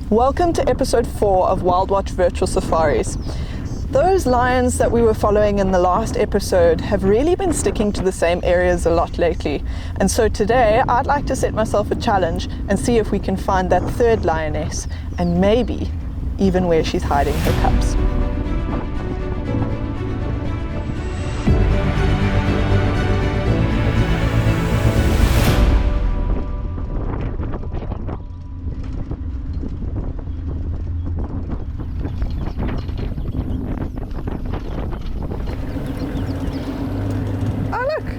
Welcome to episode 4 of WILDwatch Virtual Safaris. Those lions that we were following in the last episode have really been sticking to the same areas a lot lately. And so today I'd like to set myself a challenge and see if we can find that third lioness and maybe even where she's hiding her cubs.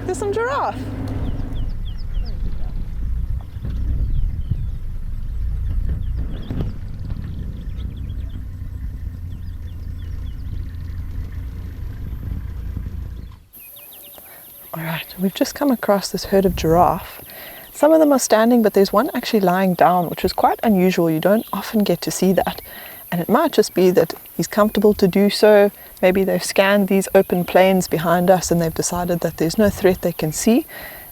There's some giraffe. Alright, we've just come across this herd of giraffe. Some of them are standing, but there's one actually lying down, which is quite unusual. You don't often get to see that. And it might just be that he's comfortable to do so. Maybe they've scanned these open plains behind us and they've decided that there's no threat they can see.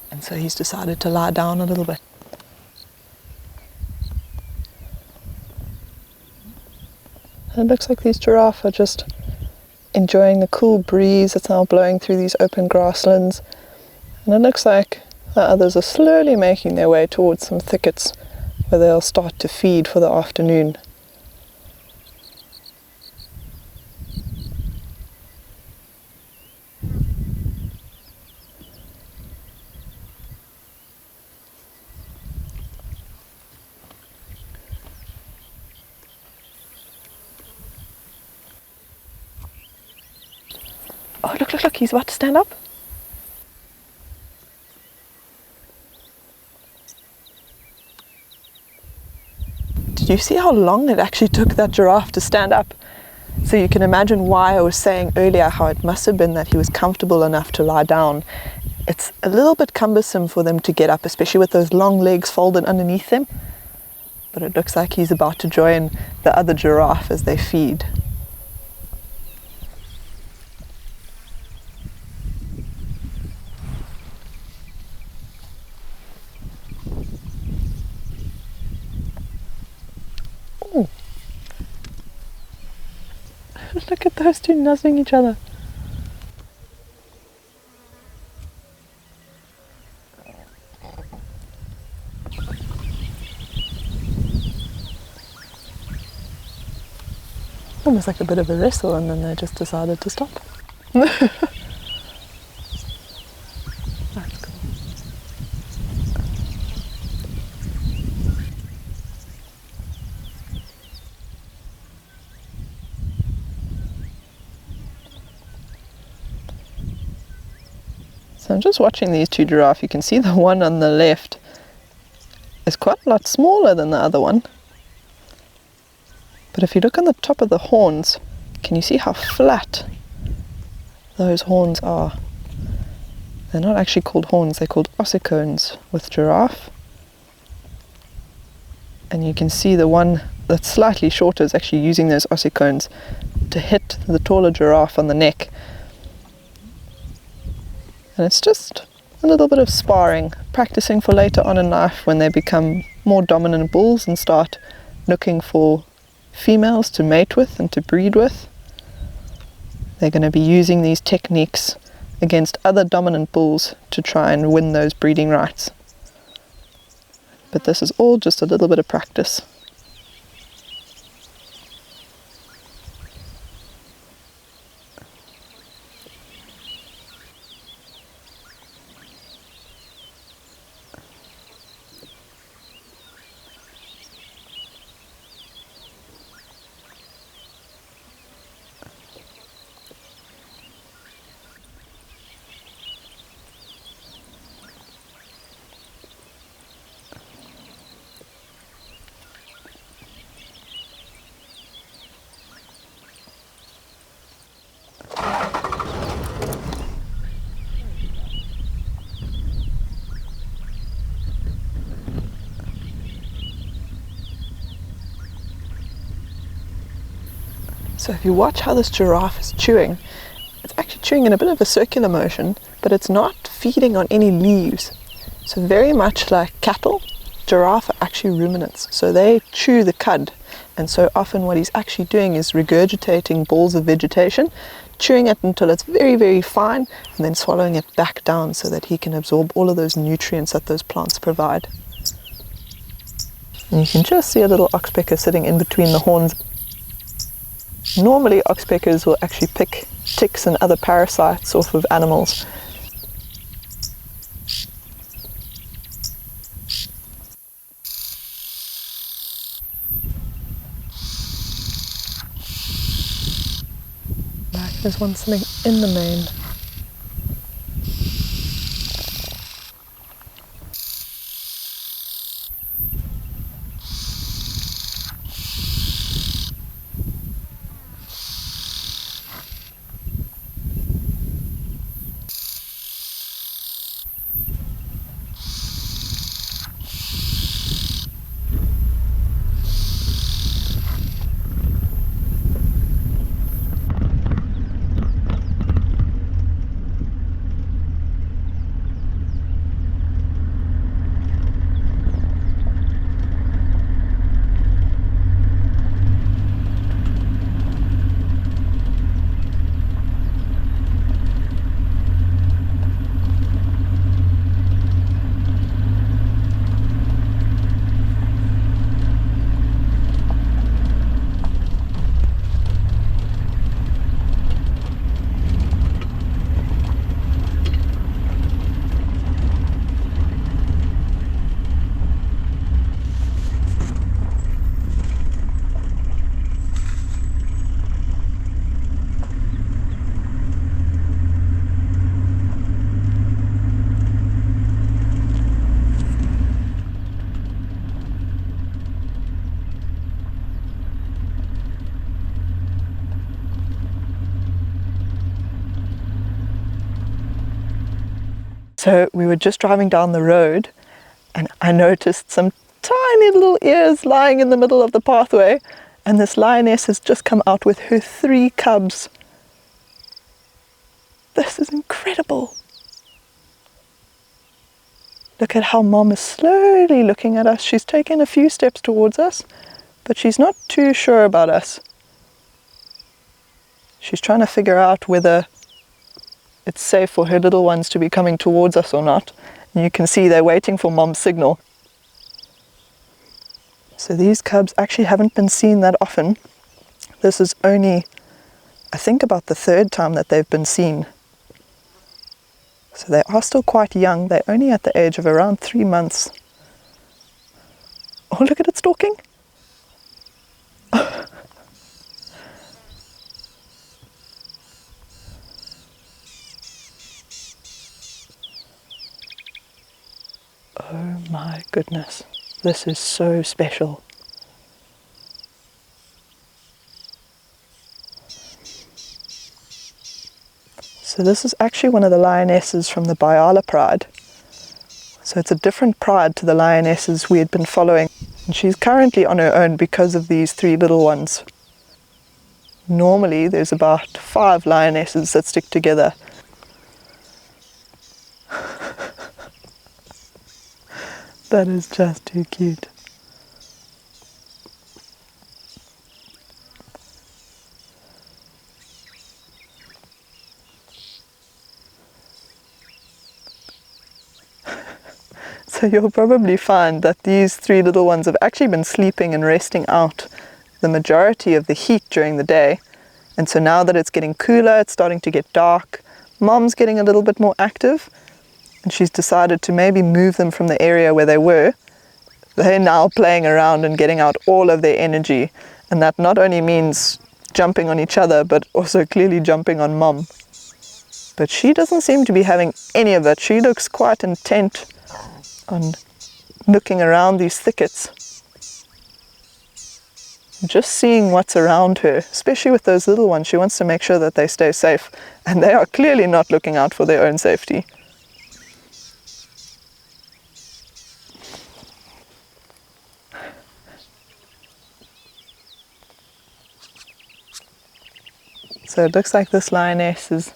And so he's decided to lie down a little bit. And it looks like these giraffe are just enjoying the cool breeze that's now blowing through these open grasslands. And it looks like the others are slowly making their way towards some thickets where they'll start to feed for the afternoon. Oh, look, he's about to stand up. Did you see how long it actually took that giraffe to stand up? So you can imagine why I was saying earlier how it must have been that he was comfortable enough to lie down. It's a little bit cumbersome for them to get up, especially with those long legs folded underneath them. But it looks like he's about to join the other giraffe as they feed. Look at those two nuzzling each other. Almost like a bit of a wrestle, and then they just decided to stop. That's cool. So I'm just watching these two giraffe. You can see the one on the left is quite a lot smaller than the other one. But if you look on the top of the horns, can you see how flat those horns are? They're not actually called horns, they're called ossicones with giraffe. And you can see the one that's slightly shorter is actually using those ossicones to hit the taller giraffe on the neck. And it's just a little bit of sparring, practicing for later on in life when they become more dominant bulls and start looking for females to mate with and to breed with. They're going to be using these techniques against other dominant bulls to try and win those breeding rights. But this is all just a little bit of practice. So if you watch how this giraffe is chewing, it's actually chewing in a bit of a circular motion, but it's not feeding on any leaves. So very much like cattle, giraffe are actually ruminants, so they chew the cud, and so often what he's actually doing is regurgitating balls of vegetation, chewing it until it's very, very fine, and then swallowing it back down so that he can absorb all of those nutrients that those plants provide. And you can just see a little oxpecker sitting in between the horns. Normally oxpeckers will actually pick ticks and other parasites off of animals. There's one sitting in the mane. So we were just driving down the road and I noticed some tiny little ears lying in the middle of the pathway, and this lioness has just come out with her 3 cubs. This is incredible. Look at how Mom is slowly looking at us. She's taken a few steps towards us, but she's not too sure about us. She's trying to figure out whether it's safe for her little ones to be coming towards us or not. And you can see they're waiting for Mom's signal. So these cubs actually haven't been seen that often. This is only, I think, about the 3rd time that they've been seen. So they are still quite young. They're only at the age of around 3 months. Oh, look at it stalking. Oh my goodness, this is so special. So this is actually one of the lionesses from the Bayala pride. So it's a different pride to the lionesses we had been following. And she's currently on her own because of these 3 little ones. Normally there's about 5 lionesses that stick together. That is just too cute. So you'll probably find that these 3 little ones have actually been sleeping and resting out the majority of the heat during the day. And so now that it's getting cooler, it's starting to get dark, Mom's getting a little bit more active. And she's decided to maybe move them from the area where they were. They're now playing around and getting out all of their energy, and that not only means jumping on each other but also clearly jumping on Mom. But she doesn't seem to be having any of it. She looks quite intent on looking around these thickets, just seeing what's around her, especially with those little ones. She wants to make sure that they stay safe, and they are clearly not looking out for their own safety. So it looks like this lioness is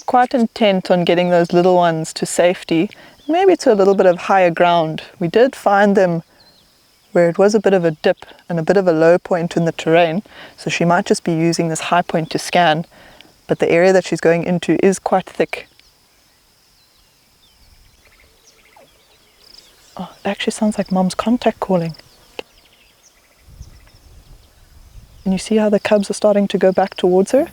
quite intent on getting those little ones to safety, maybe to a little bit of higher ground. We did find them where it was a bit of a dip and a bit of a low point in the terrain, so she might just be using this high point to scan, but the area that she's going into is quite thick. Oh, it actually sounds like Mom's contact calling. And you see how the cubs are starting to go back towards her?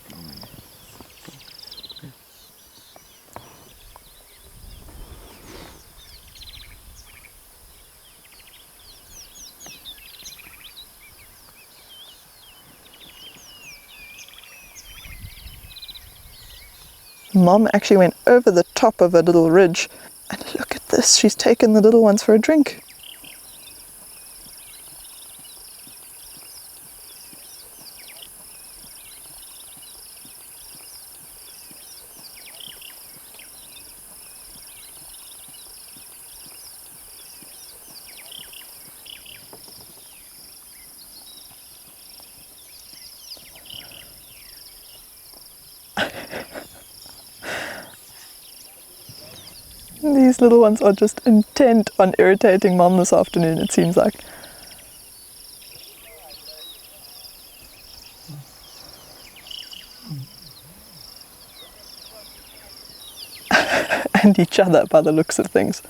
Mom actually went over the top of a little ridge, and look at this, she's taken the little ones for a drink. These little ones are just intent on irritating Mom this afternoon, it seems like. And each other by the looks of things.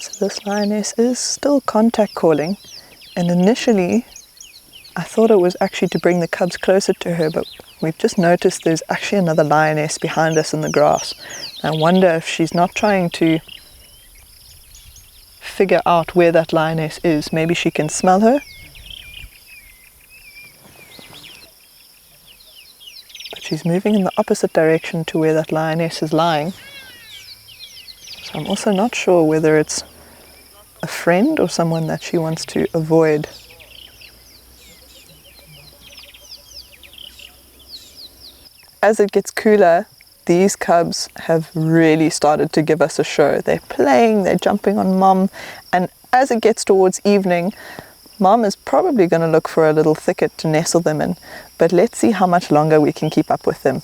So this lioness is still contact calling, and initially I thought it was actually to bring the cubs closer to her, but we've just noticed there's actually another lioness behind us in the grass. I wonder if she's not trying to figure out where that lioness is. Maybe she can smell her. But she's moving in the opposite direction to where that lioness is lying. So I'm also not sure whether it's a friend or someone that she wants to avoid. As it gets cooler, these cubs have really started to give us a show. They're playing, they're jumping on Mom, and as it gets towards evening, Mom is probably going to look for a little thicket to nestle them in, but let's see how much longer we can keep up with them.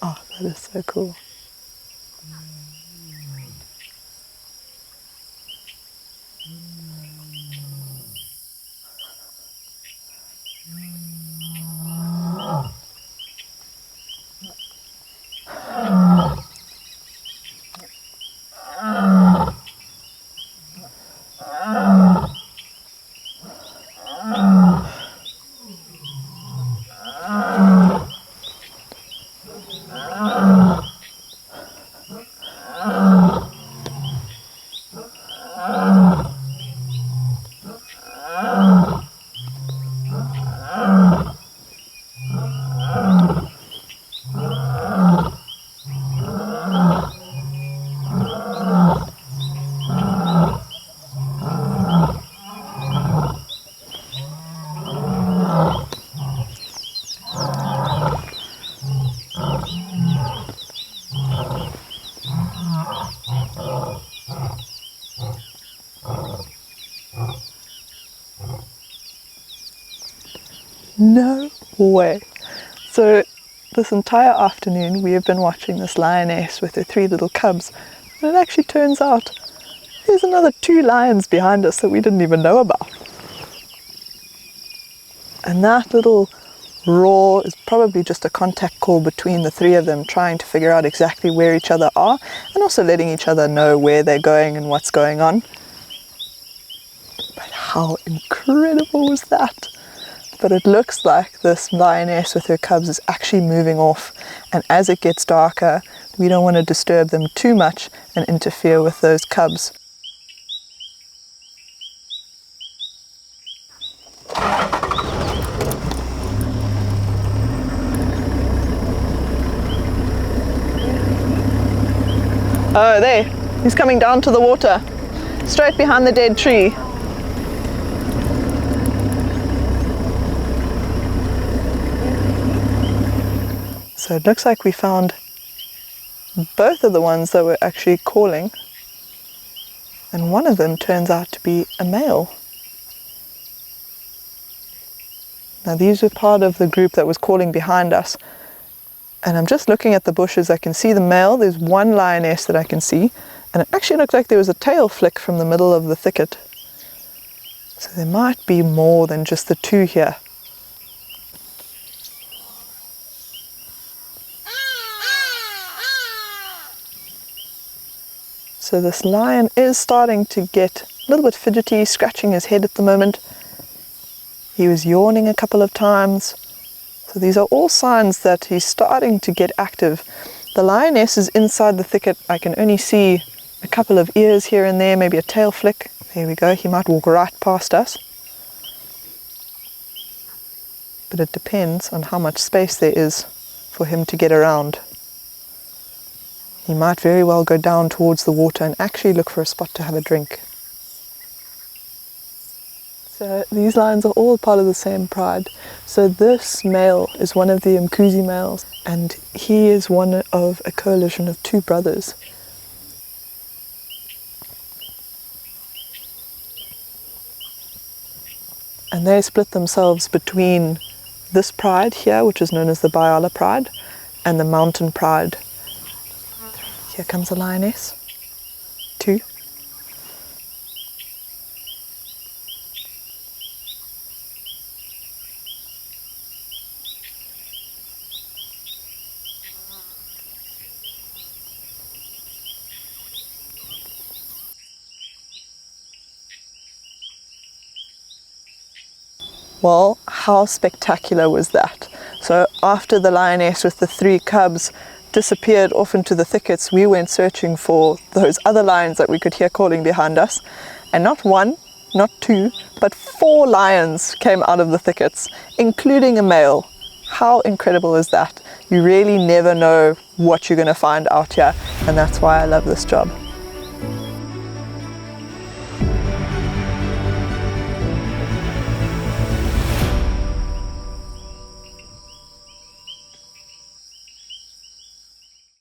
Oh, that is so cool. No way. So this entire afternoon we have been watching this lioness with her 3 little cubs, and it actually turns out there's another 2 lions behind us that we didn't even know about. And that little roar is probably just a contact call between the 3 of them, trying to figure out exactly where each other are and also letting each other know where they're going and what's going on. But how incredible was that? But it looks like this lioness with her cubs is actually moving off, and as it gets darker we don't want to disturb them too much and interfere with those cubs. Oh, there. He's coming down to the water, straight behind the dead tree. So it looks like we found both of the ones that were actually calling, and one of them turns out to be a male. Now these were part of the group that was calling behind us, and I'm just looking at the bushes. I can see the male. There's 1 lioness that I can see, and it actually looked like there was a tail flick from the middle of the thicket. So there might be more than just the 2 here. So this lion is starting to get a little bit fidgety, scratching his head at the moment. He was yawning a couple of times. So these are all signs that he's starting to get active. The lioness is inside the thicket. I can only see a couple of ears here and there, maybe a tail flick. There we go, he might walk right past us. But it depends on how much space there is for him to get around. He might very well go down towards the water and actually look for a spot to have a drink. So these lions are all part of the same pride. So this male is one of the Mkuzi males, and he is one of a coalition of 2 brothers. And they split themselves between this pride here, which is known as the Bayala pride, and the mountain pride. Here comes a lioness. 2. Well, how spectacular was that? So after the lioness with the 3 cubs disappeared off into the thickets, we went searching for those other lions that we could hear calling behind us, and not 1, not 2, but 4 lions came out of the thickets, including a male. How incredible is that? You really never know what you're going to find out here, and that's why I love this job.